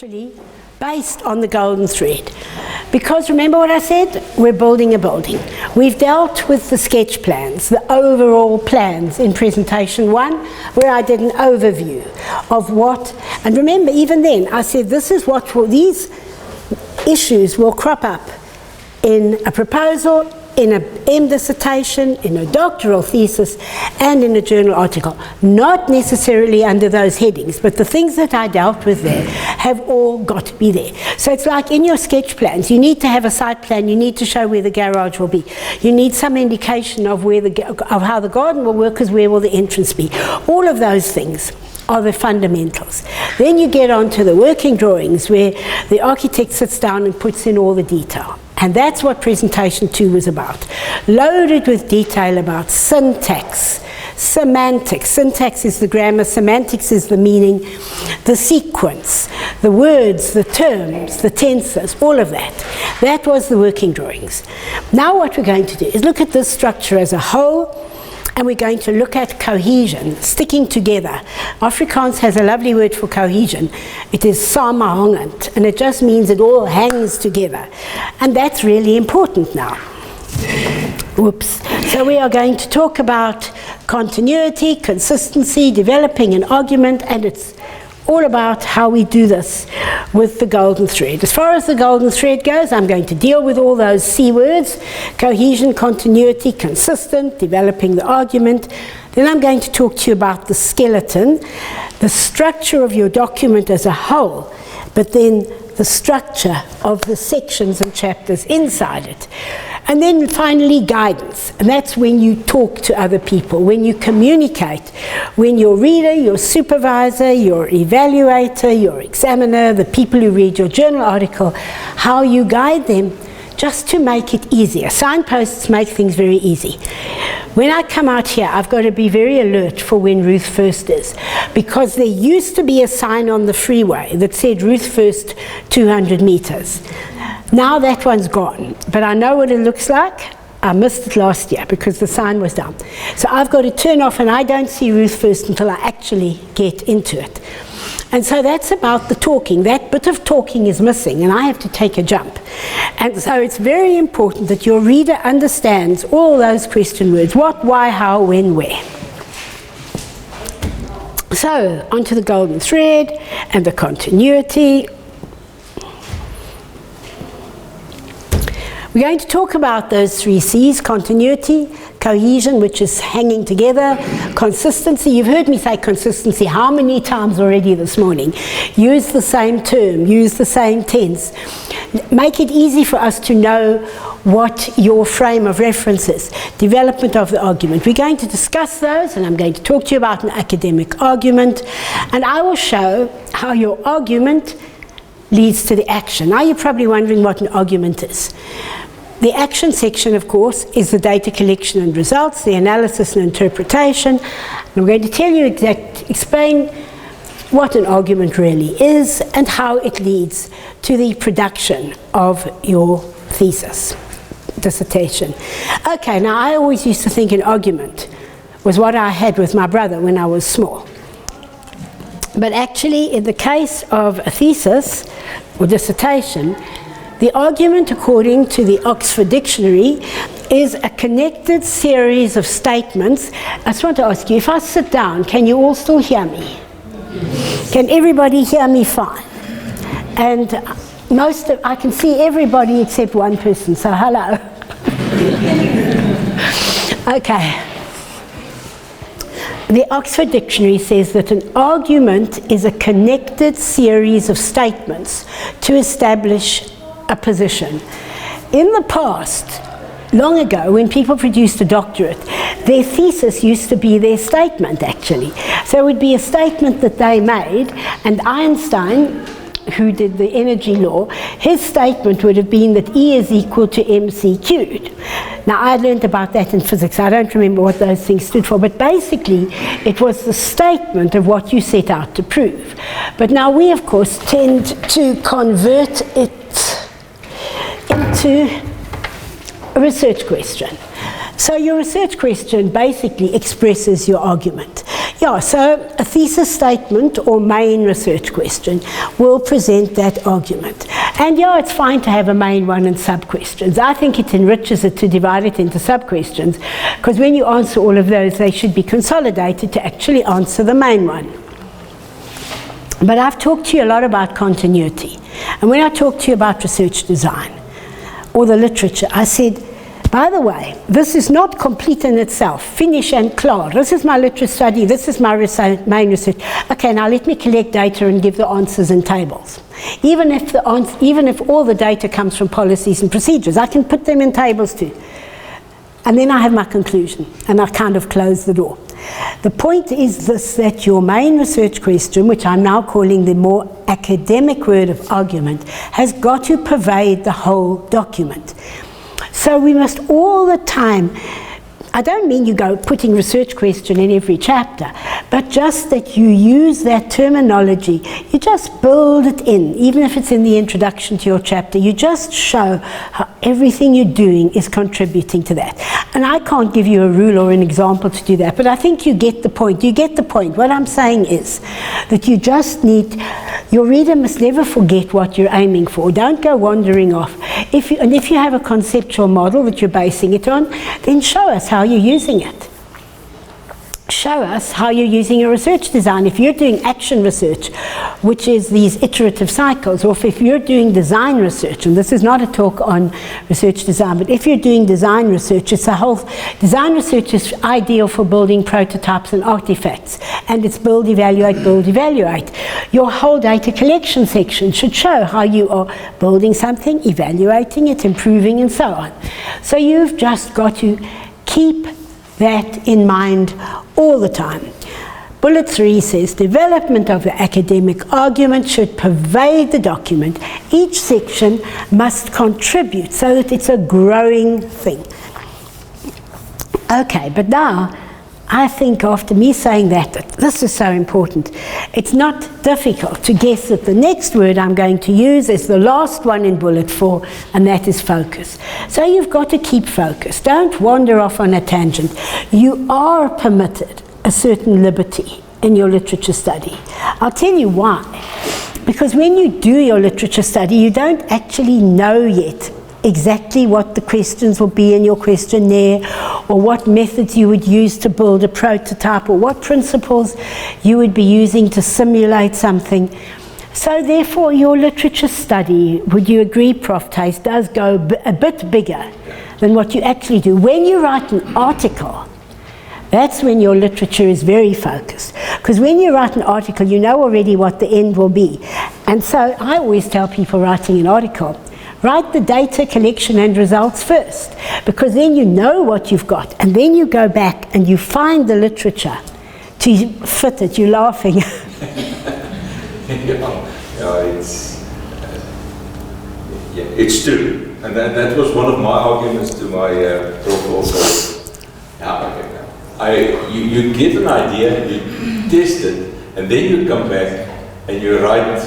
actually based on the golden thread. Because remember what I said? We're building a building. We've dealt with the sketch plans, the overall plans in presentation 1, where I did an overview of what, and remember even then I said this is what these issues will crop up in a proposal, in an M dissertation, in a doctoral thesis, and in a journal article. Not necessarily under those headings, but the things that I dealt with there have all got to be there. So it's like in your sketch plans, you need to have a site plan, you need to show where the garage will be. You need some indication of of how the garden will work, because where will the entrance be. All of those things are the fundamentals. Then you get on to the working drawings, where the architect sits down and puts in all the detail. And that's what presentation 2 was about. Loaded with detail about syntax, semantics. Syntax is the grammar, semantics is the meaning, the sequence, the words, the terms, the tenses, all of that. That was the working drawings. Now what we're going to do is look at this structure as a whole, and we're going to look at cohesion, sticking together. Afrikaans has a lovely word for cohesion. It is samehangend, and it just means it all hangs together. And that's really important now. Whoops. So we are going to talk about continuity, consistency, developing an argument, and it's all about how we do this with the golden thread. As far as the golden thread goes, I'm going to deal with all those C words: cohesion, continuity, consistent, developing the argument. Then I'm going to talk to you about the skeleton, the structure of your document as a whole, but then the structure of the sections and chapters inside it. And then finally, guidance. And that's when you talk to other people, when you communicate, when your reader, your supervisor, your evaluator, your examiner, the people who read your journal article, how you guide them just to make it easier. Signposts make things very easy. When I come out here, I've got to be very alert for when Ruth First is, because there used to be a sign on the freeway that said Ruth First 200 meters. Now that one's gone, but I know what it looks like. I missed it last year because the sign was down. So I've got to turn off, and I don't see Ruth First until I actually get into it. And so that's about the talking. That bit of talking is missing, and I have to take a jump. And so it's very important that your reader understands all those question words: what, why, how, when, where. So onto the golden thread and the continuity. We're going to talk about those 3 C's: continuity, cohesion, which is hanging together, consistency. You've heard me say consistency how many times already this morning? Use the same term, use the same tense. Make it easy for us to know what your frame of reference is. Development of the argument. We're going to discuss those, and I'm going to talk to you about an academic argument, and I will show how your argument leads to the action. Now you're probably wondering what an argument is. The action section, of course, is the data collection and results, the analysis and interpretation. And I'm going to tell you explain what an argument really is and how it leads to the production of your thesis, dissertation. Okay, now I always used to think an argument was what I had with my brother when I was small. But actually, in the case of a thesis or dissertation, the argument, according to the Oxford Dictionary, is a connected series of statements. I just want to ask you, if I sit down, can you all still hear me? Can everybody hear me fine? And I can see everybody except one person, so hello. Okay. The Oxford Dictionary says that an argument is a connected series of statements to establish a position. In the past, long ago, when people produced a doctorate, their thesis used to be their statement, actually. So it would be a statement that they made, and Einstein, who did the energy law, his statement would have been that E is equal to mc cubed. Now, I learned about that in physics. I don't remember what those things stood for, but basically it was the statement of what you set out to prove. But now we, of course, tend to convert it into a research question. So your research question basically expresses your argument. Yeah, so a thesis statement or main research question will present that argument. And yeah, it's fine to have a main one and sub-questions. I think it enriches it to divide it into sub-questions, because when you answer all of those, they should be consolidated to actually answer the main one. But I've talked to you a lot about continuity. And when I talk to you about research design or the literature, I said, by the way, this is not complete in itself, finish and klar. This is my literature study, this is my main research. Okay, now let me collect data and give the answers in tables. Even if all the data comes from policies and procedures, I can put them in tables too. And then I have my conclusion, and I kind of close the door. The point is this, that your main research question, which I'm now calling the more academic word of argument, has got to pervade the whole document. So we must all the time, I don't mean you go putting research question in every chapter, but just that you use that terminology, you just build it in, even if it's in the introduction to your chapter, you just show how everything you're doing is contributing to that. And I can't give you a rule or an example to do that, but I think you get the point. You get the point. What I'm saying is that you just need, your reader must never forget what you're aiming for. Don't go wandering off. If you have a conceptual model that you're basing it on, then show us how you're using it. Show us how you're using your research design. If you're doing action research, which is these iterative cycles, or if you're doing design research, and this is not a talk on research design, but if you're doing design research, it's a whole, design research is ideal for building prototypes and artifacts, and it's build, evaluate, build, evaluate. Your whole data collection section should show how you are building something, evaluating it, improving, and so on. So you've just got to keep that in mind all the time. Bullet 3 says, development of the academic argument should pervade the document. Each section must contribute so that it's a growing thing. Okay, but now, I think after me saying that this is so important, it's not difficult to guess that the next word I'm going to use is the last one in bullet 4, and that is focus. So you've got to keep focus. Don't wander off on a tangent. You are permitted a certain liberty in your literature study. I'll tell you why. Because when you do your literature study, you don't actually know yet exactly what the questions will be in your questionnaire, or what methods you would use to build a prototype, or what principles you would be using to simulate something. So therefore your literature study, would you agree, Prof. Tace, does go a bit bigger than what you actually do. When you write an article, that's when your literature is very focused. Because when you write an article, you know already what the end will be. And so I always tell people writing an article, write the data collection and results first, because then you know what you've got, and then you go back and you find the literature to fit it. You're laughing. It's true, and that was one of my arguments to my talk also. You get an idea, you test it, and then you come back and you write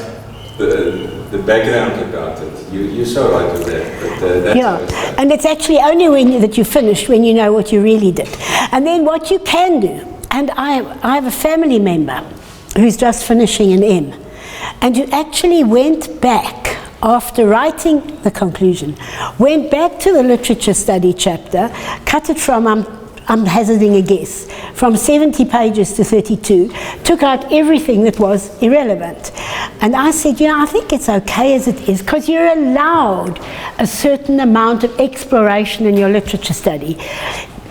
the background about it. You're so right with that. But that's yeah, and it's actually only that you finish when you know what you really did. And then what you can do, and I have a family member who's just finishing an M, and who actually went back after writing the conclusion, went back to the literature study chapter, cut it from, I'm hazarding a guess, from 70 pages to 32, took out everything that was irrelevant. And I said, you know, I think it's okay as it is, because you're allowed a certain amount of exploration in your literature study.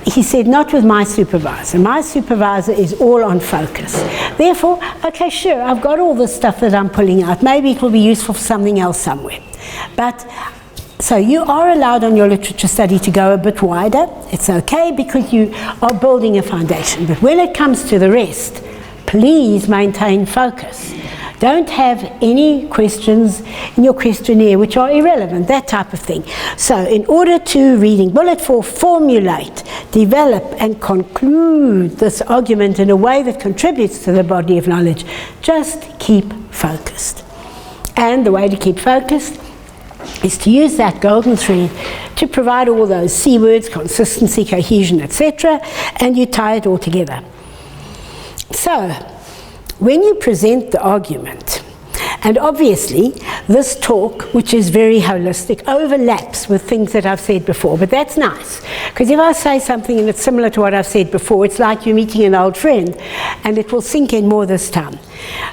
He said, not with my supervisor. My supervisor is all on focus. Therefore, okay, sure, I've got all this stuff that I'm pulling out. Maybe it will be useful for something else somewhere. But so you are allowed on your literature study to go a bit wider. It's okay, because you are building a foundation. But when it comes to the rest, please maintain focus. Don't have any questions in your questionnaire which are irrelevant, that type of thing. So in order to, reading bullet 4, formulate, develop and conclude this argument in a way that contributes to the body of knowledge, just keep focused. And the way to keep focused is to use that golden thread to provide all those C words, consistency, cohesion, etc., and you tie it all together. So, when you present the argument, and obviously this talk, which is very holistic, overlaps with things that I've said before, but that's nice, because if I say something and it's similar to what I've said before, it's like you're meeting an old friend, and it will sink in more this time.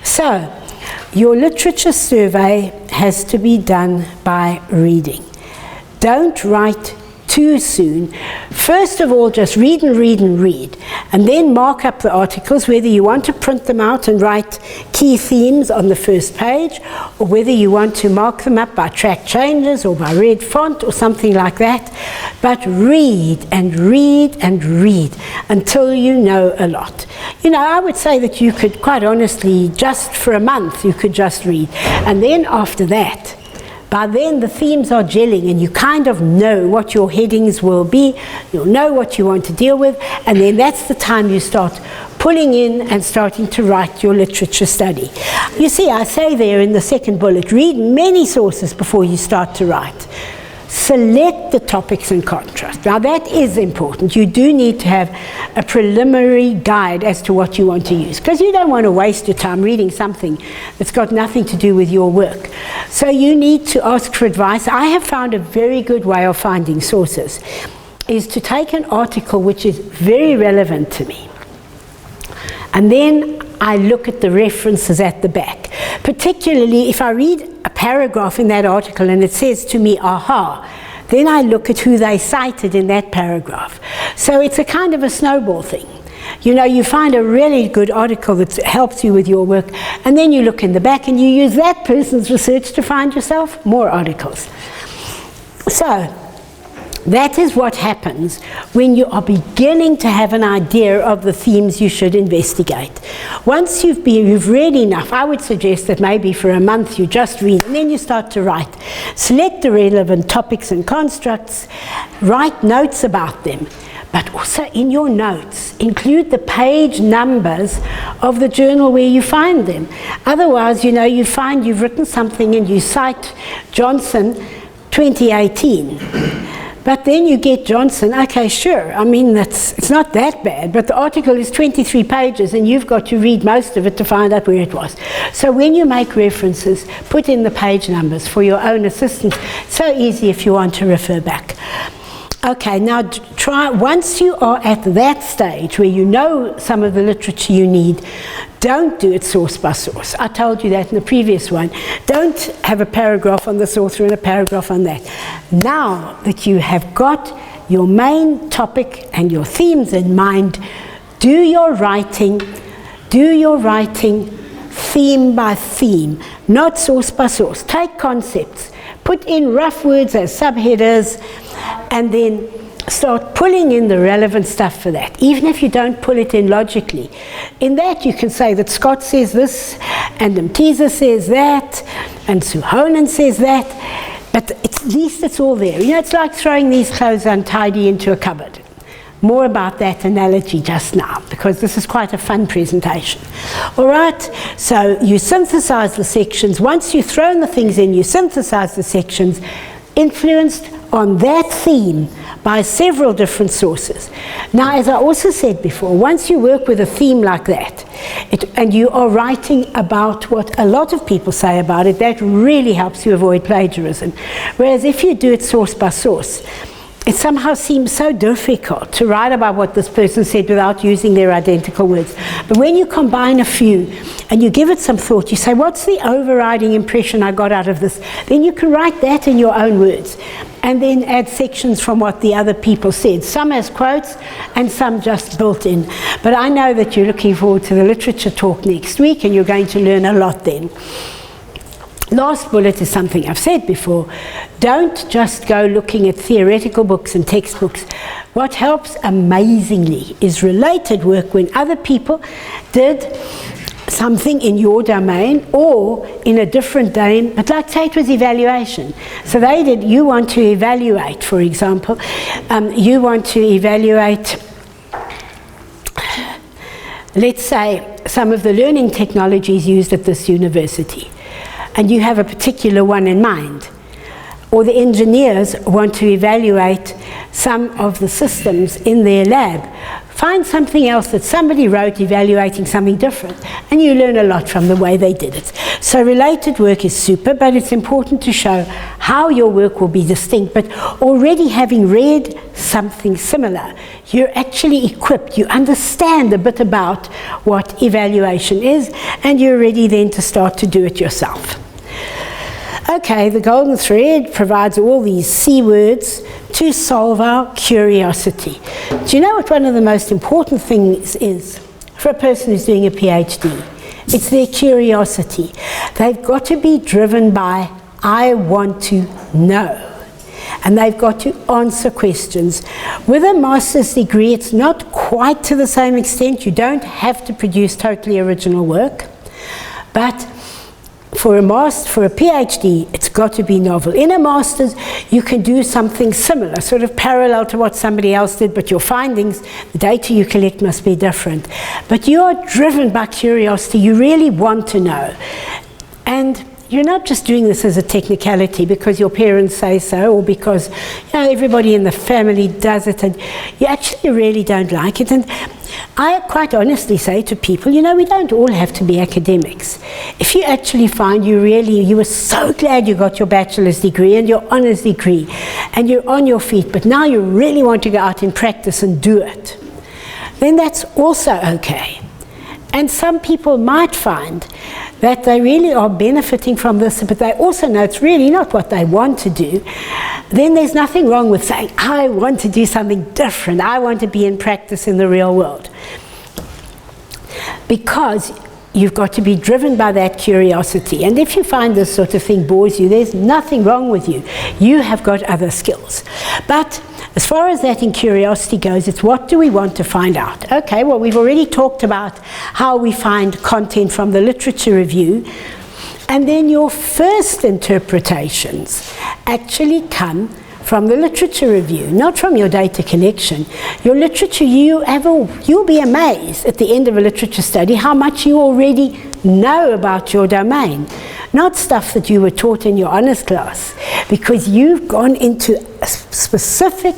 So, your literature survey has to be done by reading. Don't write too soon. First of all, just read and read and read, and then mark up the articles, whether you want to print them out and write key themes on the first page, or whether you want to mark them up by track changes or by red font or something like that. But read and read and read until you know a lot. You know, I would say that you could, quite honestly, just for a month, you could just read. And then after that, by then the themes are gelling and you kind of know what your headings will be, you'll know what you want to deal with, and then that's the time you start pulling in and starting to write your literature study. You see, I say there in the second bullet, read many sources before you start to write. Select the topics and contrast. Now that is important. You do need to have a preliminary guide as to what you want to use, because you don't want to waste your time reading something that's got nothing to do with your work. So you need to ask for advice. I have found a very good way of finding sources is to take an article which is very relevant to me, and then I look at the references at the back. Particularly if I read a paragraph in that article and it says to me, aha, then I look at who they cited in that paragraph. So it's a kind of a snowball thing. You know, you find a really good article that helps you with your work, and then you look in the back and you use that person's research to find yourself more articles. So that is what happens when you are beginning to have an idea of the themes you should investigate. Once you've read enough, I would suggest that maybe for a month you just read and then you start to write. Select the relevant topics and constructs, write notes about them, but also in your notes include the page numbers of the journal where you find them. Otherwise, you know, you find you've written something and you cite Johnson 2018. But then you get Johnson, okay, sure, I mean, it's not that bad, but the article is 23 pages and you've got to read most of it to find out where it was. So when you make references, put in the page numbers for your own assistance. So easy if you want to refer back. Okay, now try, once you are at that stage where you know some of the literature you need, don't do it source by source. I told you that in the previous one. Don't have a paragraph on this author and a paragraph on that. Now that you have got your main topic and your themes in mind, do your writing theme by theme, not source by source. Take concepts, put in rough words as subheaders, and then start pulling in the relevant stuff for that, even if you don't pull it in logically. In that you can say that Scott says this, and Mtiza says that, and Suhonen says that, but at least it's all there. You know, it's like throwing these clothes untidy into a cupboard. More about that analogy just now, because this is quite a fun presentation. All right, so you synthesize the sections. Once you've thrown the things in, you synthesize the sections, influenced on that theme by several different sources. Now, as I also said before, once you work with a theme like that, and you are writing about what a lot of people say about it, that really helps you avoid plagiarism. Whereas if you do it source by source, it somehow seems so difficult to write about what this person said without using their identical words. But when you combine a few and you give it some thought, you say, what's the overriding impression I got out of this? Then you can write that in your own words and then add sections from what the other people said, some as quotes and some just built in. But I know that you're looking forward to the literature talk next week and you're going to learn a lot then. Last bullet is something I've said before. Don't just go looking at theoretical books and textbooks. What helps amazingly is related work when other people did something in your domain or in a different domain, but like say it was evaluation. So they did, you want to evaluate, for example, you want to evaluate, let's say, some of the learning technologies used at this university, and you have a particular one in mind. or the engineers want to evaluate some of the systems in their lab, find something else that somebody wrote evaluating something different, and you learn a lot from the way they did it. So related work is super, but it's important to show how your work will be distinct. But already having read something similar, you're actually equipped, you understand a bit about what evaluation is, and you're ready then to start to do it yourself. Okay, the golden thread provides all these C words to solve our curiosity. Do you know what one of the most important things is for a person who's doing a PhD? It's their curiosity. They've got to be driven by, I want to know. And they've got to answer questions. With a master's degree, it's not quite to the same extent. You don't have to produce totally original work. But for a PhD, it's got to be novel. In a master's, you can do something similar, sort of parallel to what somebody else did, but your findings, the data you collect must be different. But you are driven by curiosity. You really want to know. And you're not just doing this as a technicality because your parents say so, or because everybody in the family does it, and you actually really don't like it. And I quite honestly say to people, we don't all have to be academics. If you actually find you were so glad you got your bachelor's degree and your honours degree, and you're on your feet, but now you really want to go out in practice and do it, then that's also okay. And some people might find that they really are benefiting from this, but they also know it's really not what they want to do. Then there's nothing wrong with saying, I want to do something different. I want to be in practice in the real world. Because you've got to be driven by that curiosity. And if you find this sort of thing bores you, there's nothing wrong with you. You have got other skills. But as far as that in curiosity goes, it's what do we want to find out? Okay, well, we've already talked about how we find content from the literature review. And then your first interpretations actually come from the literature review, not from your data collection. Your literature, you'll be amazed at the end of a literature study how much you already know about your domain. Not stuff that you were taught in your honours class, because you've gone into a specific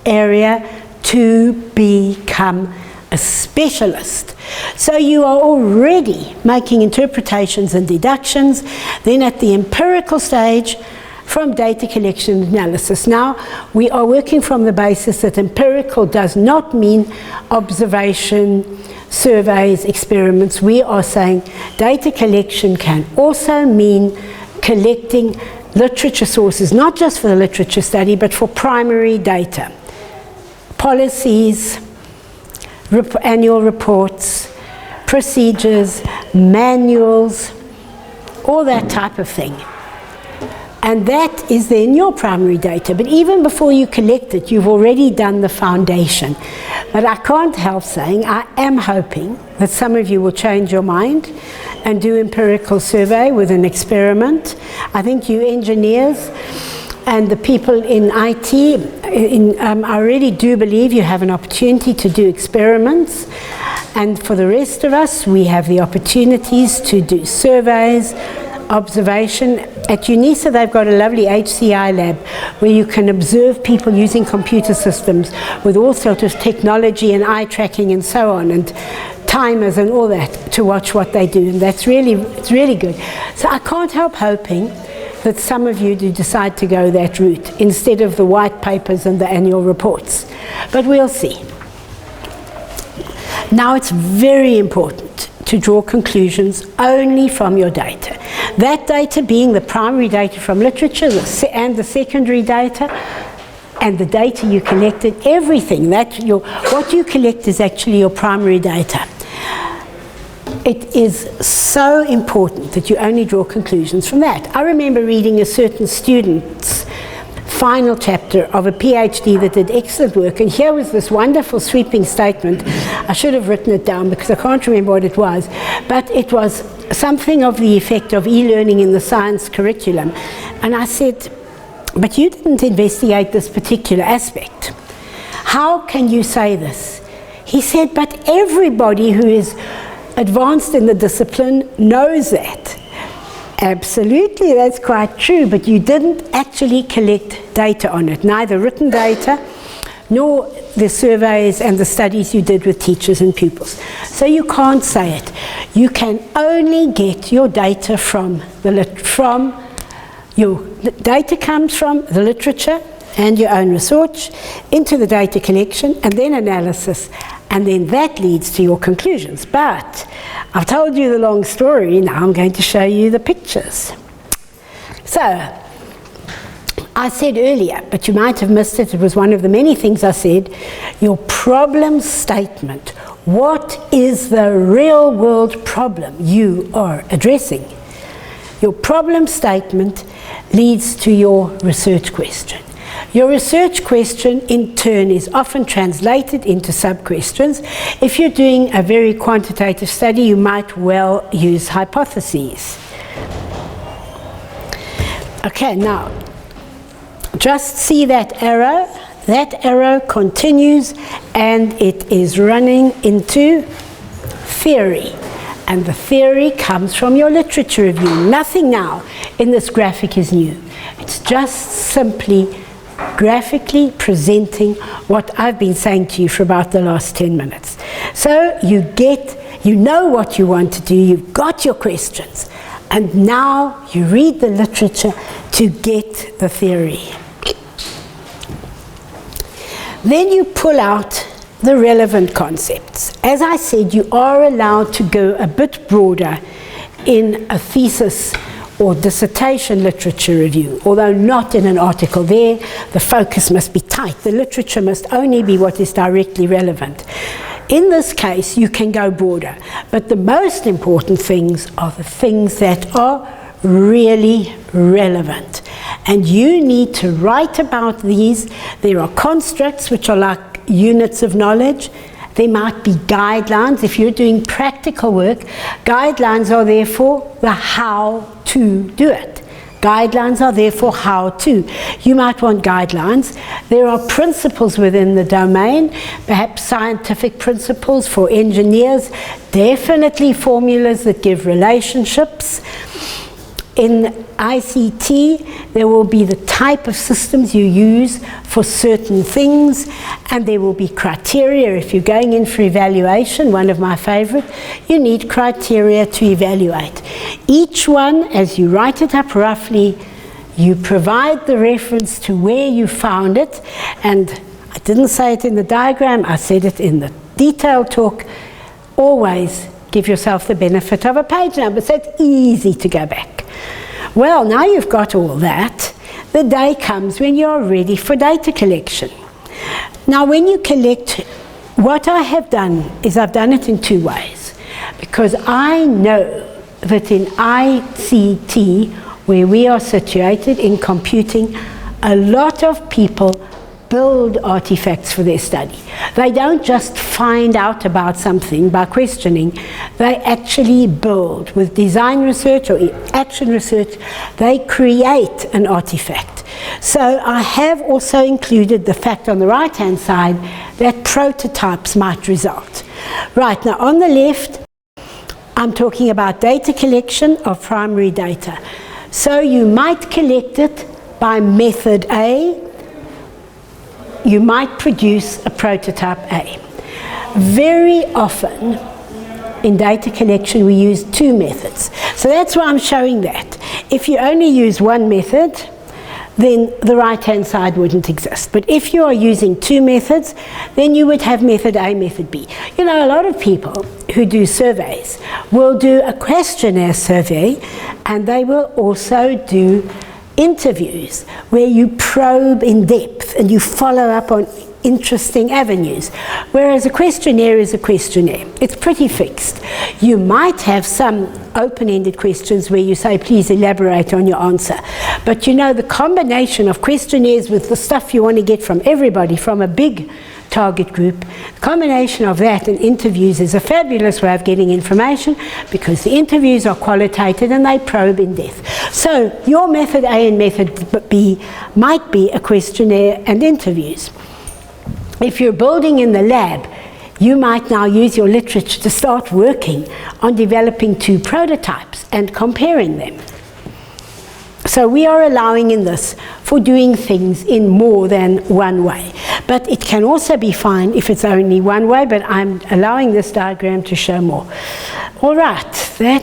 area to become a specialist. So you are already making interpretations and deductions. Then at the empirical stage, from data collection analysis. Now, we are working from the basis that empirical does not mean observation, surveys, experiments. We are saying data collection can also mean collecting literature sources, not just for the literature study, but for primary data. Policies, annual reports, procedures, manuals, all that type of thing. And that is then your primary data. But even before you collect it, you've already done the foundation. But I can't help saying, I am hoping that some of you will change your mind and do empirical survey with an experiment. I think you engineers and the people in IT, I really do believe you have an opportunity to do experiments. And for the rest of us, we have the opportunities to do surveys, observation. At UNISA, they've got a lovely HCI lab where you can observe people using computer systems with all sorts of technology and eye tracking and so on, and timers and all that, to watch what they do. And it's really good. So I can't help hoping that some of you do decide to go that route instead of the white papers and the annual reports. But we'll see. Now, it's very important to draw conclusions only from your data. That data being the primary data from literature and the secondary data and the data you collected, everything. What you collect is actually your primary data. It is so important that you only draw conclusions from that. I remember reading a certain student's final chapter of a PhD that did excellent work, and here was this wonderful sweeping statement. I should have written it down because I can't remember what it was, but it was something of the effect of e-learning in the science curriculum. And I said, but you didn't investigate this particular aspect. How can you say this? He said, but everybody who is advanced in the discipline knows that. Absolutely, that's quite true, but you didn't actually collect data on it, neither written data nor the surveys and the studies you did with teachers and pupils. So you can't say it. You can only get your data from the data comes from the literature and your own research into the data collection and then analysis, and then that leads to your conclusions. But I've told you the long story, now I'm going to show you the pictures. So, I said earlier, but you might have missed it, it was one of the many things I said, your problem statement. What is the real world problem you are addressing? Your problem statement leads to your research question. Your research question, in turn, is often translated into sub-questions. If you're doing a very quantitative study, you might well use hypotheses. Okay, now, just see that arrow. That arrow continues, and it is running into theory. And the theory comes from your literature review. Nothing now in this graphic is new. It's just simply graphically presenting what I've been saying to you for about the last 10 minutes. So you know what you want to do, you've got your questions, and now you read the literature to get the theory. Then you pull out the relevant concepts. As I said, you are allowed to go a bit broader in a thesis or dissertation literature review, although not in an article. There, the focus must be tight. The literature must only be what is directly relevant. In this case, you can go broader, but the most important things are the things that are really relevant. And you need to write about these. There are constructs which are like units of knowledge. There might be guidelines. If you're doing practical work, guidelines are there for the how to do it. Guidelines are there for how to. You might want guidelines. There are principles within the domain, perhaps scientific principles for engineers, definitely formulas that give relationships. In ICT, there will be the type of systems you use for certain things, and there will be criteria. If you're going in for evaluation, one of my favorite, you need criteria to evaluate. Each one, as you write it up roughly, you provide the reference to where you found it, and I didn't say it in the diagram, I said it in the detailed talk. Always give yourself the benefit of a page number, so it's easy to go back. Well, now you've got all that, the day comes when you're ready for data collection. Now, when you collect, what I have done is I've done it in two ways, because I know that in ICT, where we are situated in computing, a lot of people build artifacts for their study. They don't just find out about something by questioning, they actually build. With design research or action research, they create an artifact. So I have also included the fact on the right hand side that prototypes might result. Right, now on the left, I'm talking about data collection of primary data. So you might collect it by method A. You might produce a prototype A. Very often in data collection we use two methods. So that's why I'm showing that. If you only use one method, then the right-hand side wouldn't exist. But if you are using two methods, then you would have method A, method B. You know, a lot of people who do surveys will do a questionnaire survey, and they will also do interviews where you probe in depth and you follow up on interesting avenues, whereas a questionnaire is a questionnaire. It's pretty fixed. You might have some open-ended questions where you say, please elaborate on your answer. But you know, the combination of questionnaires with the stuff you want to get from everybody, from a big target group, the combination of that and interviews is a fabulous way of getting information, because the interviews are qualitative and they probe in depth. So your method A and method B might be a questionnaire and interviews. If you're building in the lab, you might now use your literature to start working on developing two prototypes and comparing them. So we are allowing in this for doing things in more than one way. But it can also be fine if it's only one way, but I'm allowing this diagram to show more. All right, that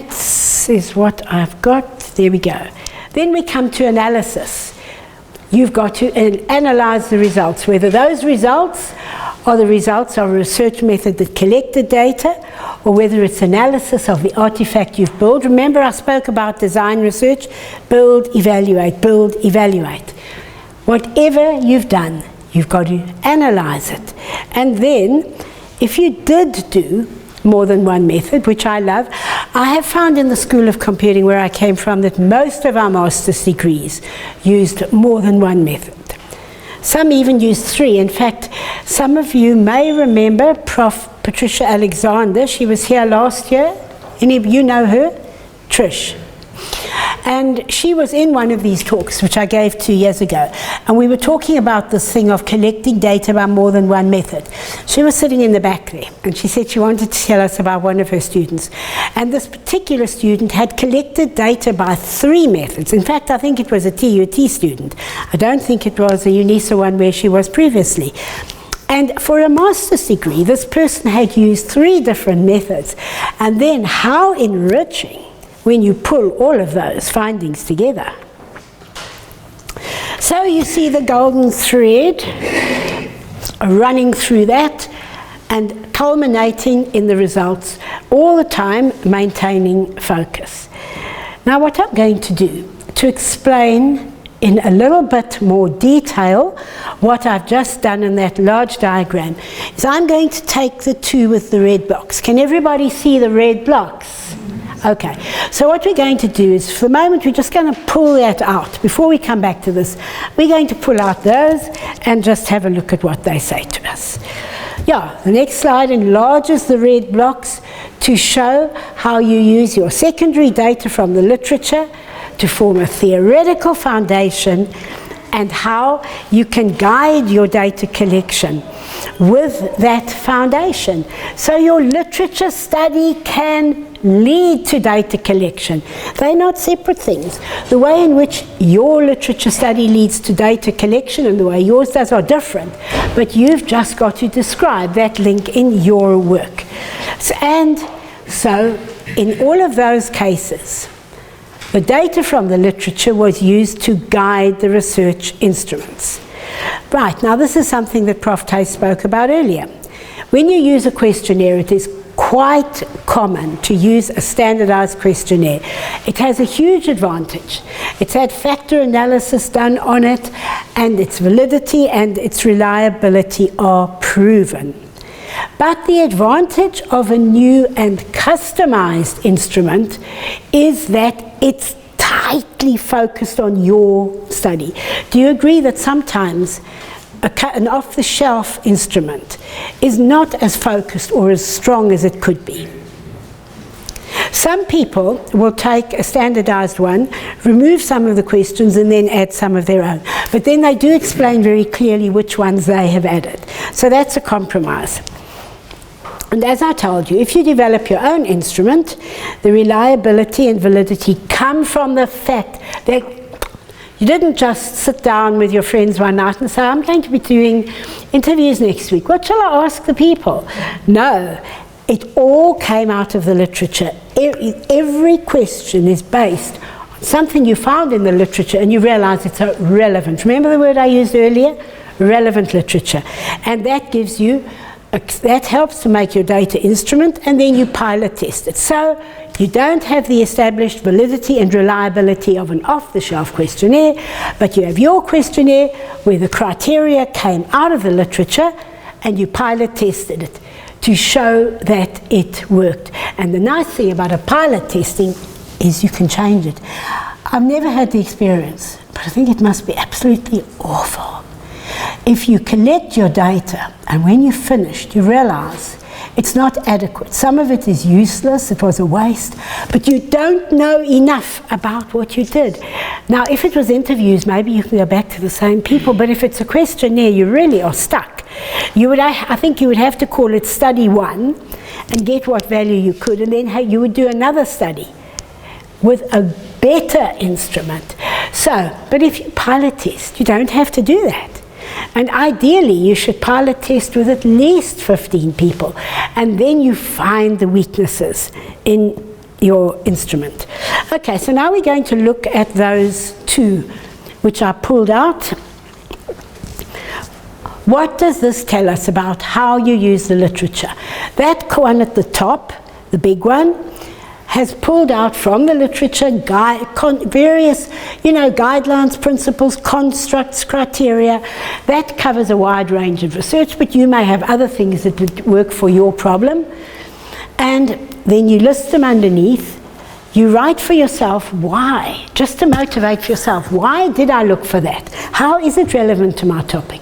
is what I've got. There we go. Then we come to analysis. You've got to analyze the results, whether those results are the results of a research method that collected data, or whether it's analysis of the artifact you've built. Remember, I spoke about design research, build, evaluate, build, evaluate. Whatever you've done, you've got to analyze it. And then, if you did do more than one method, which I love, I have found in the School of Computing where I came from that most of our master's degrees used more than one method. Some even used 3. In fact, some of you may remember Prof. Patricia Alexander. She was here last year. Any of you know her? Trish. And she was in one of these talks, which I gave 2 years ago. And we were talking about this thing of collecting data by more than one method. She was sitting in the back there, and she said she wanted to tell us about one of her students. And this particular student had collected data by 3 methods. In fact, I think it was a TUT student. I don't think it was a UNISA one where she was previously. And for a master's degree, this person had used 3 different methods. And then how enriching when you pull all of those findings together. So you see the golden thread running through that and culminating in the results, all the time maintaining focus. Now what I'm going to do to explain in a little bit more detail what I've just done in that large diagram is I'm going to take the 2 with the red blocks. Can everybody see the red blocks? Okay, so what we're going to do is, for the moment, we're just going to pull that out. Before we come back to this, we're going to pull out those and just have a look at what they say to us. Yeah, the next slide enlarges the red blocks to show how you use your secondary data from the literature to form a theoretical foundation and how you can guide your data collection with that foundation. So your literature study can lead to data collection. They're not separate things. The way in which your literature study leads to data collection and the way yours does are different, but you've just got to describe that link in your work. So in all of those cases, the data from the literature was used to guide the research instruments. Right, now this is something that Prof. Tay spoke about earlier. When you use a questionnaire, it is quite common to use a standardized questionnaire. It has a huge advantage. It's had factor analysis done on it, and its validity and its reliability are proven. But the advantage of a new and customized instrument is that it's tightly focused on your study. Do you agree that sometimes an off-the-shelf instrument is not as focused or as strong as it could be? Some people will take a standardized one, remove some of the questions, and then add some of their own. But then they do explain very clearly which ones they have added. So that's a compromise. And as I told you, if you develop your own instrument, the reliability and validity come from the fact that you didn't just sit down with your friends one night and say, I'm going to be doing interviews next week. What shall I ask the people? No, it all came out of the literature. Every question is based on something you found in the literature and you realize it's relevant. Remember the word I used earlier? Relevant literature. And that gives you that helps to make your data instrument, and then you pilot test it. So you don't have the established validity and reliability of an off-the-shelf questionnaire, but you have your questionnaire where the criteria came out of the literature and you pilot tested it to show that it worked. And the nice thing about a pilot testing is you can change it. I've never had the experience, but I think it must be absolutely awful. If you collect your data and when you're finished, you realize it's not adequate. Some of it is useless, it was a waste, but you don't know enough about what you did. Now, if it was interviews, maybe you can go back to the same people, but if it's a questionnaire, you really are stuck. I think you would have to call it study 1 and get what value you could, and then you would do another study with a better instrument. So, but if you pilot test, you don't have to do that. And ideally, you should pilot test with at least 15 people, and then you find the weaknesses in your instrument. Okay, so now we're going to look at those two, which I pulled out. What does this tell us about how you use the literature? That one at the top, the big one, has pulled out from the literature various, guidelines, principles, constructs, criteria. That covers a wide range of research, but you may have other things that would work for your problem. And then you list them underneath. You write for yourself why, just to motivate yourself. Why did I look for that? How is it relevant to my topic?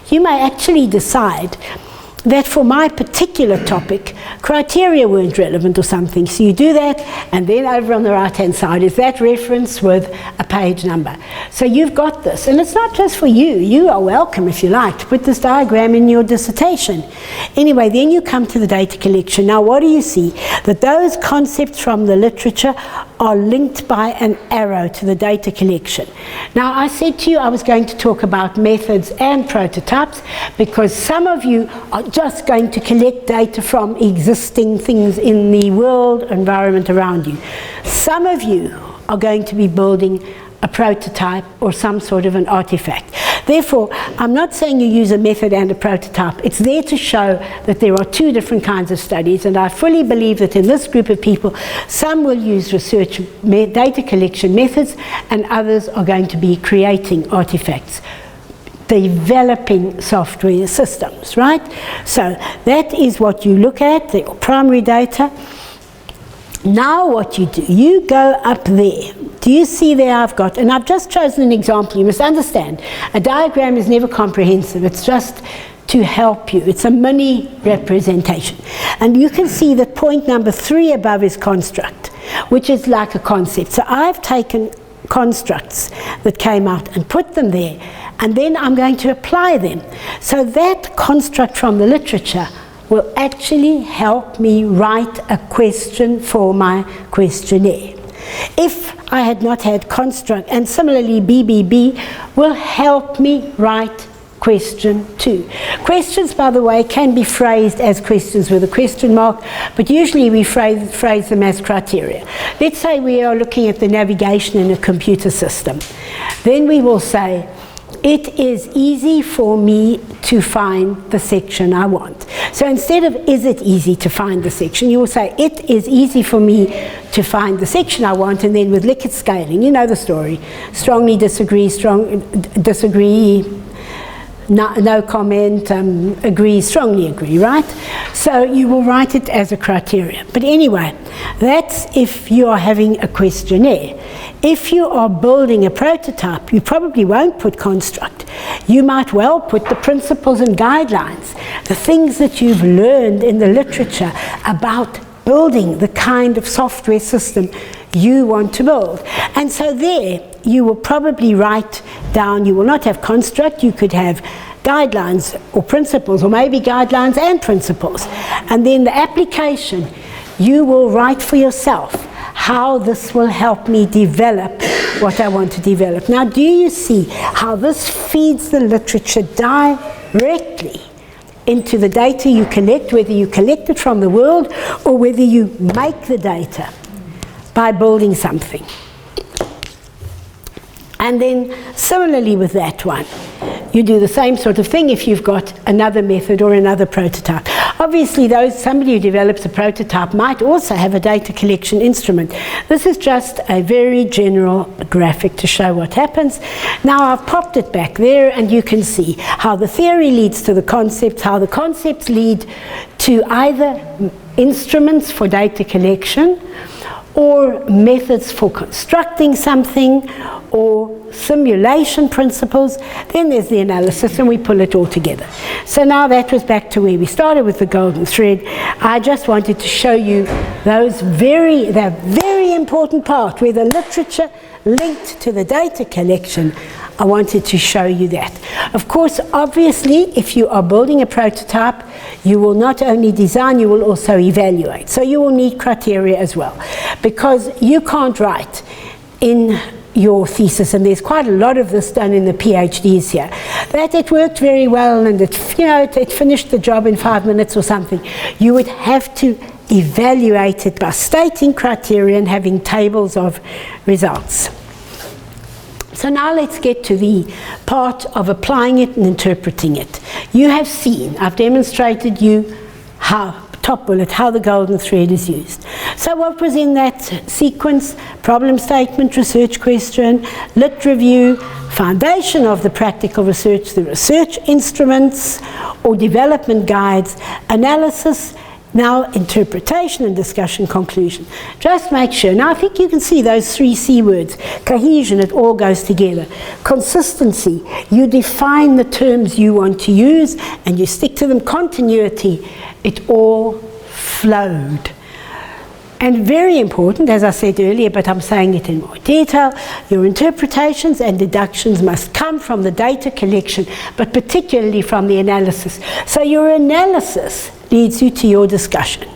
You may actually decide that for my particular topic, criteria weren't relevant or something. So you do that, and then over on the right-hand side is that reference with a page number. So you've got this, and it's not just for you. You are welcome, if you like, to put this diagram in your dissertation. Anyway, then you come to the data collection. Now, what do you see? That those concepts from the literature are linked by an arrow to the data collection. Now, I said to you I was going to talk about methods and prototypes, because some of you are just going to collect data from existing things in the world environment around you. Some of you are going to be building a prototype or some sort of an artifact. Therefore, I'm not saying you use a method and a prototype. It's there to show that there are two different kinds of studies, and I fully believe that in this group of people, some will use research data collection methods, and others are going to be creating artifacts, developing software systems, right? So that is what you look at, the primary data. Now what you do, you go up there. Do you see there I've got, and I've just chosen an example. You must understand, a diagram is never comprehensive. It's just to help you. It's a mini representation. And you can see that point number 3 above is construct, which is like a concept. So I've taken constructs that came out and put them there, and then I'm going to apply them. So that construct from the literature will actually help me write a question for my questionnaire. If I had not had construct, and similarly BBB will help me write question 2. Questions, by the way, can be phrased as questions with a question mark, but usually we phrase them as criteria. Let's say we are looking at the navigation in a computer system. Then we will say, it is easy for me to find the section I want. So instead of is it easy to find the section, you will say it is easy for me to find the section I want, and then with Likert scaling, you know the story. Strongly disagree, disagree, no comment, agree, strongly agree, right? So you will write it as a criteria. But anyway, that's if you are having a questionnaire. If you are building a prototype, you probably won't put construct. You might well put the principles and guidelines, the things that you've learned in the literature about building the kind of software system you want to build. And so there, you will probably write down, you will not have construct, you could have guidelines or principles, or maybe guidelines and principles. And then the application, you will write for yourself how this will help me develop what I want to develop. Now, do you see how this feeds the literature directly into the data you collect, whether you collect it from the world or whether you make the data by building something? And then similarly with that one, you do the same sort of thing if you've got another method or another prototype. Obviously, somebody who develops a prototype might also have a data collection instrument. This is just a very general graphic to show what happens. Now I've popped it back there, and you can see how the theory leads to the concepts, how the concepts lead to either instruments for data collection, or methods for constructing something, or simulation principles. Then there's the analysis, and we pull it all together. So now that was back to where we started with the golden thread. I just wanted to show you that very important part where the literature linked to the data collection. I wanted to show you that. Of course, obviously, if you are building a prototype, you will not only design, you will also evaluate. So you will need criteria as well, because you can't write in your thesis, and there's quite a lot of this done in the PhDs here, that it worked very well and it finished the job in 5 minutes or something. You would have to evaluate it by stating criteria and having tables of results. So now let's get to the part of applying it and interpreting it. You have seen, I've demonstrated you how, top bullet, how the golden thread is used. So what was in that sequence? Problem statement, research question, lit review, foundation of the practical research, the research instruments or development guides, analysis, now interpretation and discussion, conclusion. Just make sure. Now I think you can see those 3 C words. Cohesion, it all goes together. Consistency, you define the terms you want to use and you stick to them. Continuity, it all flowed. And very important, as I said earlier, but I'm saying it in more detail, your interpretations and deductions must come from the data collection, but particularly from the analysis. So your analysis leads you to your discussion.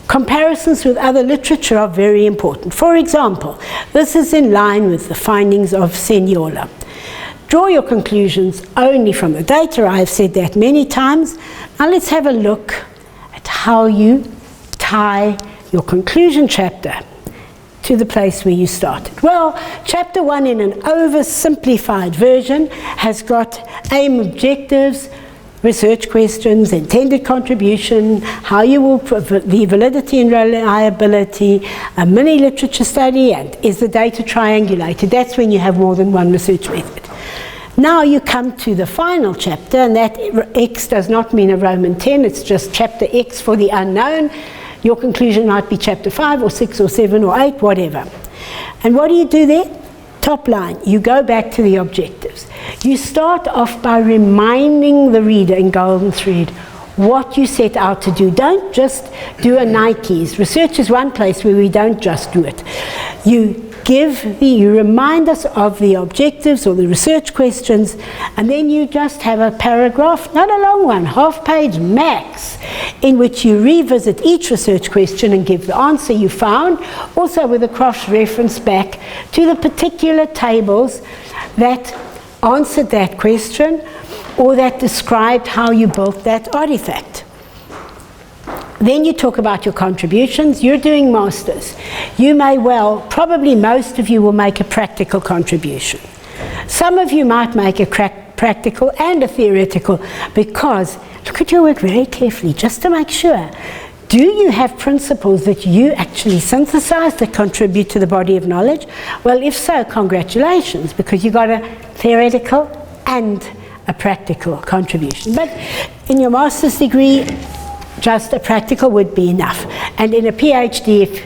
Comparisons with other literature are very important. For example, this is in line with the findings of Seniola. Draw your conclusions only from the data. I have said that many times. Now let's have a look at how you tie your conclusion chapter to the place where you started. Well, chapter 1 in an oversimplified version has got aim, objectives, research questions, intended contribution, how you will the validity and reliability, a mini literature study, and is the data triangulated. That's when you have more than one research method. Now you come to the final chapter, and that X does not mean a Roman 10, it's just chapter X for the unknown. Your conclusion might be chapter 5 or 6 or 7 or 8, whatever. And what do you do there? Top line, you go back to the objectives. You start off by reminding the reader in golden thread what you set out to do. Don't just do a Nikes. Research is one place where we don't just do it. You remind us of the objectives or the research questions, and then you just have a paragraph, not a long one, half page max, in which you revisit each research question and give the answer you found, also with a cross-reference back to the particular tables that answered that question or that described how you built that artifact. Then you talk about your contributions. You're doing masters. You may well, probably most of you will make a practical contribution. Some of you might make a practical and a theoretical, because look at your work very carefully just to make sure. Do you have principles that you actually synthesize that contribute to the body of knowledge? Well, if so, congratulations, because you got a theoretical and a practical contribution. But in your master's degree, just a practical would be enough. And in a PhD,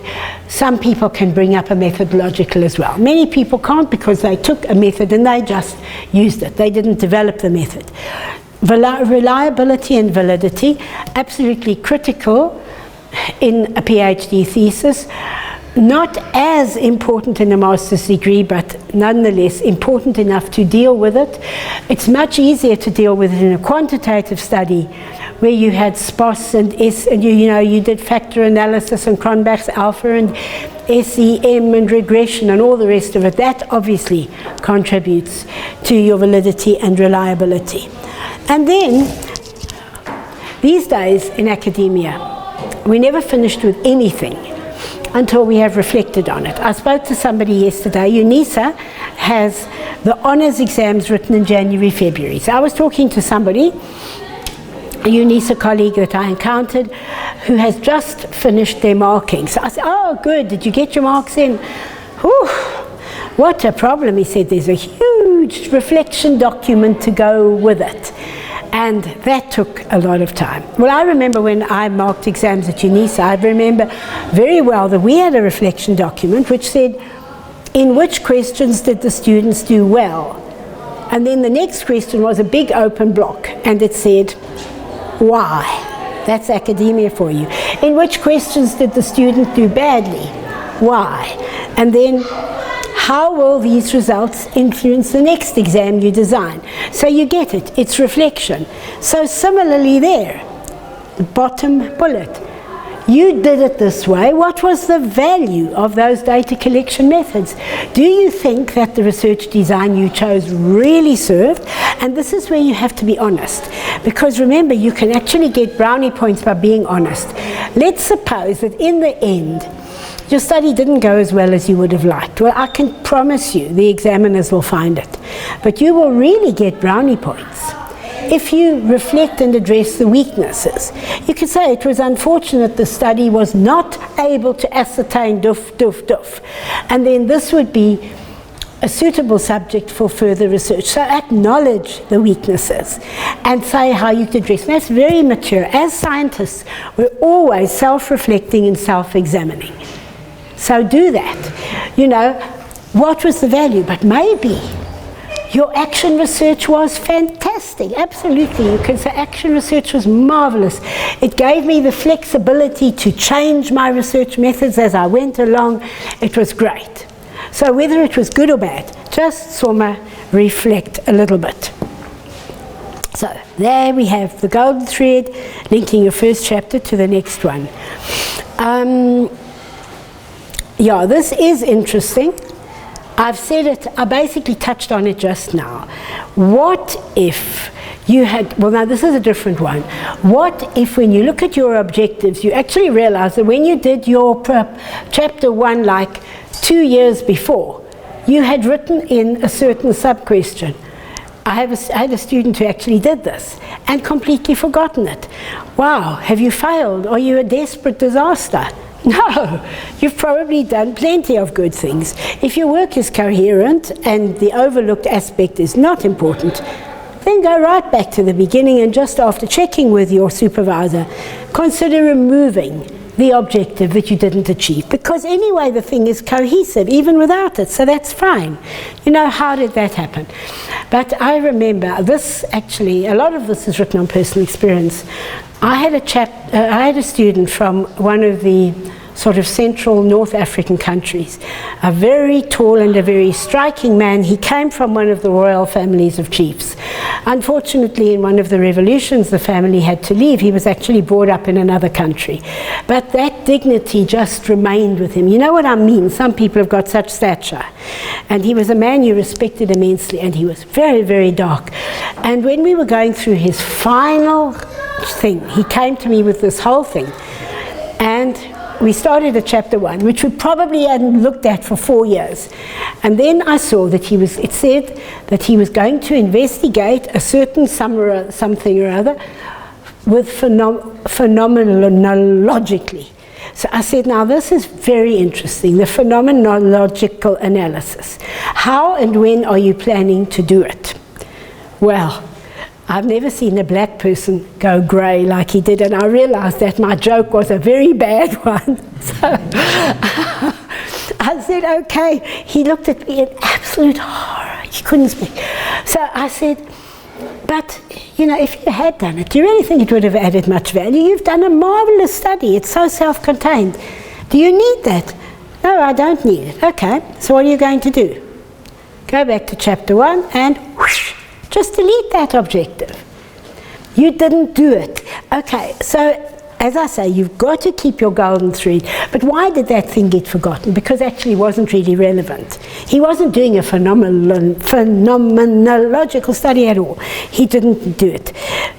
some people can bring up a methodological as well. Many people can't, because they took a method and they just used it. They didn't develop the method. Reliability and validity, absolutely critical in a PhD thesis. Not as important in a master's degree, but nonetheless important enough to deal with it. It's much easier to deal with it in a quantitative study where you had SPOS and S, and you did factor analysis and Cronbach's alpha and SEM and regression and all the rest of it. That obviously contributes to your validity and reliability. And then, these days in academia, we never finished with anything until we have reflected on it. I spoke to somebody yesterday. UNISA has the honours exams written in January, February. So I was talking to somebody, a UNISA colleague that I encountered, who has just finished their marking. So I said, oh good, did you get your marks in? Whew, what a problem. He said there's a huge reflection document to go with it. And that took a lot of time. Well, I remember when I marked exams at UNISA, I remember very well that we had a reflection document which said, in which questions did the students do well? And then the next question was a big open block, and it said, why? That's academia for you. In which questions did the student do badly? Why? And then, how will these results influence the next exam you design? So you get it, it's reflection. So similarly there, the bottom bullet, You did it this way. What was the value of those data collection methods? Do you think that the research design you chose really served? And this is where you have to be honest. Because remember, you can actually get brownie points by being honest. Let's suppose that in the end, your study didn't go as well as you would have liked. Well, I can promise you the examiners will find it. But you will really get brownie points if you reflect and address the weaknesses. You could say it was unfortunate the study was not able to ascertain doof. And then this would be a suitable subject for further research. So acknowledge the weaknesses and say how you could address them. That's very mature. As scientists, we're always self-reflecting and self-examining. So do that. You know, what was the value? But maybe your action research was fantastic. Absolutely, you can say action research was marvelous. It gave me the flexibility to change my research methods as I went along. It was great. So whether it was good or bad, just reflect a little bit. So there we have the golden thread linking your first chapter to the next one. Yeah, this is interesting. I've said it, I basically touched on it just now. What if you had, well now this is a different one. What if when you look at your objectives, you actually realize that when you did your chapter 1 like 2 years before, you had written in a certain sub-question. I had a student who actually did this and completely forgotten it. Wow, have you failed? Are you a desperate disaster? No, you've probably done plenty of good things. If your work is coherent and the overlooked aspect is not important, then go right back to the beginning and just after checking with your supervisor, consider removing the objective that you didn't achieve. Because anyway, the thing is cohesive, even without it, so that's fine. You know, how did that happen? But I remember this actually, a lot of this is written on personal experience. I had a student from one of the sort of central North African countries, a very tall and a very striking man. He came from one of the royal families of chiefs. Unfortunately, in one of the revolutions, the family had to leave. He was actually brought up in another country. But that dignity just remained with him. You know what I mean? Some people have got such stature. And he was a man you respected immensely, and he was very, very dark. And when we were going through his final thing, he came to me with this whole thing. And we started at chapter 1, which we probably hadn't looked at for 4 years. And then I saw that it said that he was going to investigate a certain something or other with phenomenologically. So I said, now this is very interesting, the phenomenological analysis. How and when are you planning to do it? Well, I've never seen a black person go grey like he did, and I realized that my joke was a very bad one. So I said, okay. He looked at me in absolute horror. He couldn't speak. So I said, but, you know, if you had done it, do you really think it would have added much value? You've done a marvelous study. It's so self-contained. Do you need that? No, I don't need it. Okay, so what are you going to do? Go back to chapter 1 and whoosh, just delete that objective. You didn't do it. Okay, so as I say, you've got to keep your golden thread. But why did that thing get forgotten? Because actually it wasn't really relevant. He wasn't doing a phenomenological study at all. He didn't do it.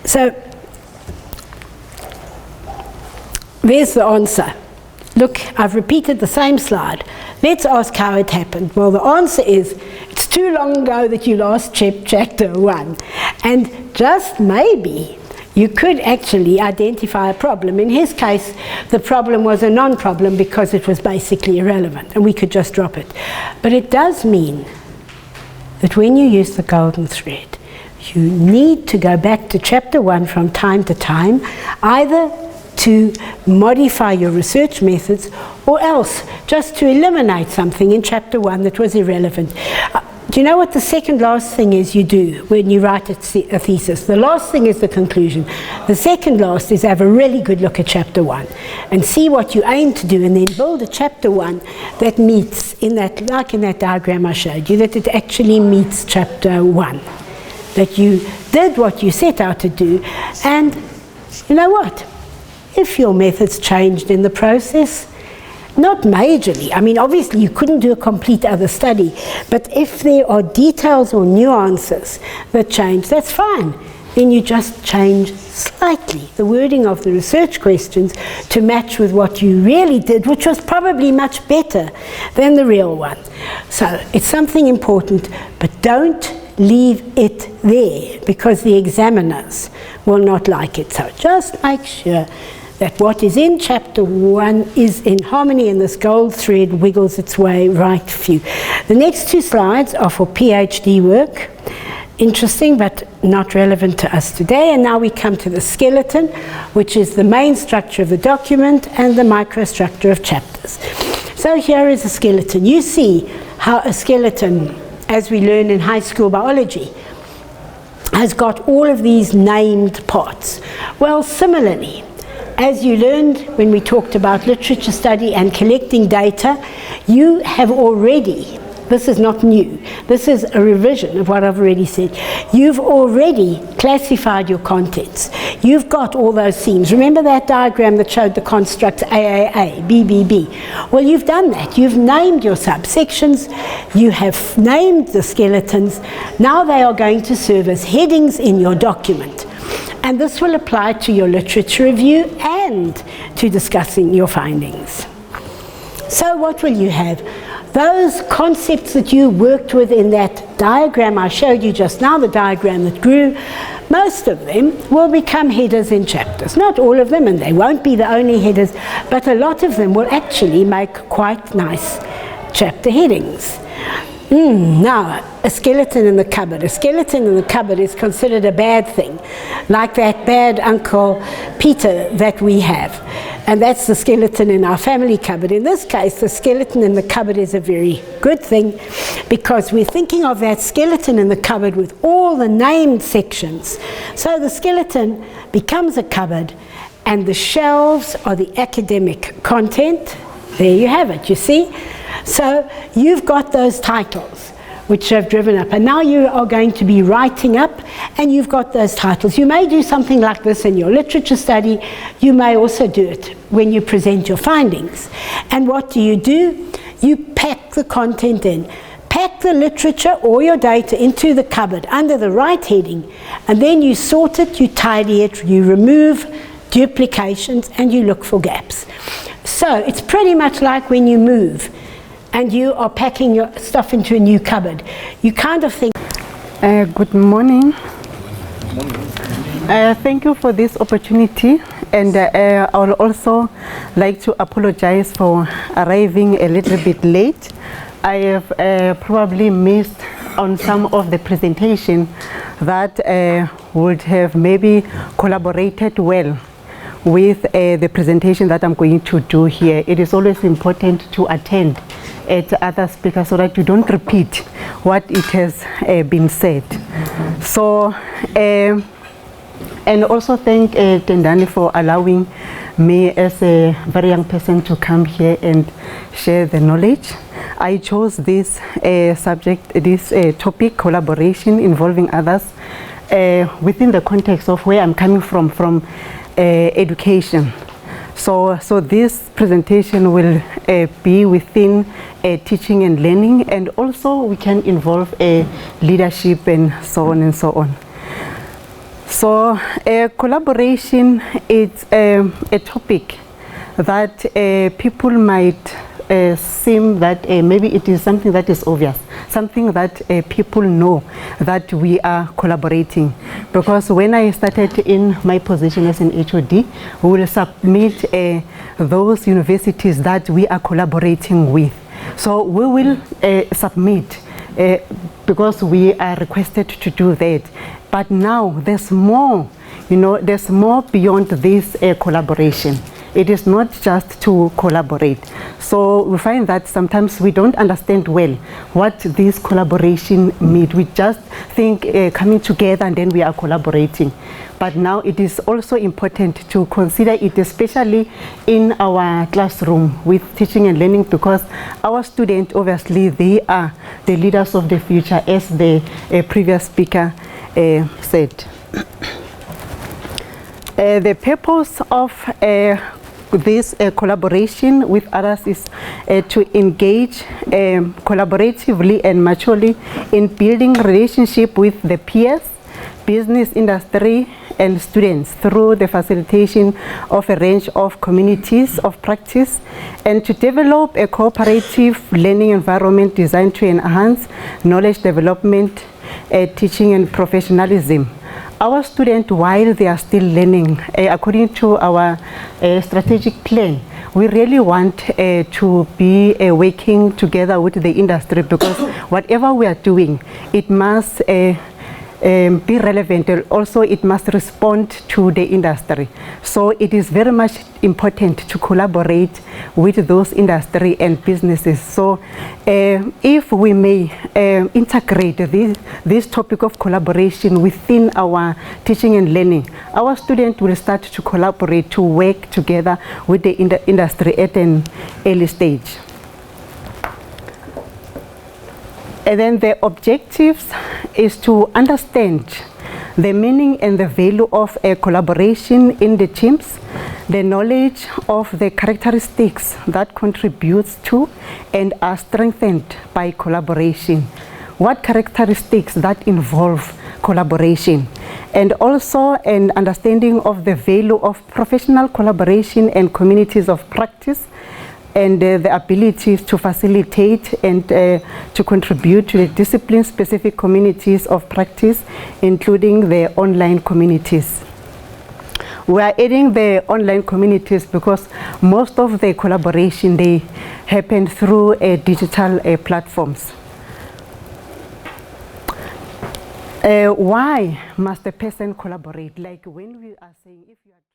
So there's the answer. Look, I've repeated the same slide. Let's ask how it happened. Well, the answer is, it's too long ago that you last checked chapter 1. And just maybe you could actually identify a problem. In his case, the problem was a non-problem because it was basically irrelevant and we could just drop it. But it does mean that when you use the golden thread, you need to go back to chapter 1 from time to time, either to modify your research methods or else just to eliminate something in chapter 1 that was irrelevant. Do you know what the second last thing is you do when you write a thesis? The last thing is the conclusion. The second last is have a really good look at chapter 1 and see what you aim to do, and then build a chapter 1 that meets in that, like in that diagram I showed you, that it actually meets chapter 1. That you did what you set out to do, and you know what? if your methods changed in the process. Not majorly. I mean, obviously you couldn't do a complete other study, but if there are details or nuances that change, that's fine. Then you just change slightly the wording of the research questions to match with what you really did, which was probably much better than the real one. So it's something important, but don't leave it there because the examiners will not like it. So just make sure that what is in chapter 1 is in harmony and this gold thread wiggles its way right for you. The next 2 slides are for PhD work. Interesting, but not relevant to us today. And now we come to the skeleton, which is the main structure of the document and the microstructure of chapters. So here is a skeleton. You see how a skeleton, as we learn in high school biology, has got all of these named parts. Well, similarly, as you learned when we talked about literature study and collecting data, you have already, this is not new, this is a revision of what I've already said, you've already classified your contents. You've got all those themes. Remember that diagram that showed the constructs AAA, BBB? Well, you've done that. You've named your subsections, you have named the skeletons. Now they are going to serve as headings in your document. And this will apply to your literature review and to discussing your findings. So what will you have? Those concepts that you worked with in that diagram I showed you just now, the diagram that grew, most of them will become headers in chapters. Not all of them, and they won't be the only headers, but a lot of them will actually make quite nice chapter headings. Now, a skeleton in the cupboard. A skeleton in the cupboard is considered a bad thing, like that bad Uncle Peter that we have. And that's the skeleton in our family cupboard. In this case, the skeleton in the cupboard is a very good thing because we're thinking of that skeleton in the cupboard with all the named sections. So the skeleton becomes a cupboard and the shelves are the academic content. There you have it, you see? So you've got those titles which have driven up, and now you are going to be writing up and you've got those titles. You may do something like this in your literature study. You may also do it when you present your findings. And what do? You pack the content in. Pack the literature or your data into the cupboard under the right heading, and then you sort it, you tidy it, you remove duplications, and you look for gaps. So it's pretty much like when you move and you are packing your stuff into a new cupboard. You kind of think... Good morning. Thank you for this opportunity, and I would also like to apologize for arriving a little bit late. I have probably missed on some of the presentation that would have maybe collaborated well with the presentation that I'm going to do here. It is always important to attend at other speakers so that you don't repeat what it has been said. So, and also thank Tendani for allowing me as a very young person to come here and share the knowledge. I chose this subject, this topic, collaboration involving others, within the context of where I'm coming from education. So this presentation will be within teaching and learning, and also we can involve leadership and so on and so on. So collaboration is a topic that people might seem that maybe it is something that is obvious, something that people know that we are collaborating. Because when I started in my position as an HOD, we will submit those universities that we are collaborating with. So we will submit because we are requested to do that. But now there's more, there's more beyond this collaboration. It is not just to collaborate. So we find that sometimes we don't understand well what this collaboration means. We just think coming together and then we are collaborating. But now it is also important to consider it, especially in our classroom with teaching and learning, because our students, obviously, they are the leaders of the future, as the previous speaker said. The purpose of this collaboration with others is to engage collaboratively and maturely in building relationship with the peers, business, industry, and students through the facilitation of a range of communities of practice, and to develop a cooperative learning environment designed to enhance knowledge development, teaching, and professionalism. Our students, while they are still learning, according to our strategic plan, we really want to be working together with the industry, because whatever we are doing, it must be relevant, and also it must respond to the industry. So it is very much important to collaborate with those industry and businesses. So if we may integrate this topic of collaboration within our teaching and learning, our students will start to collaborate, to work together with the industry at an early stage. And then the objectives is to understand the meaning and the value of a collaboration in the teams, the knowledge of the characteristics that contributes to and are strengthened by collaboration. What characteristics that involve collaboration, and also an understanding of the value of professional collaboration and communities of practice, and the ability to facilitate and to contribute to the discipline-specific communities of practice, including the online communities. We are adding the online communities because most of the collaboration, they happen through digital platforms. Why must a person collaborate? Like when we are saying, if you are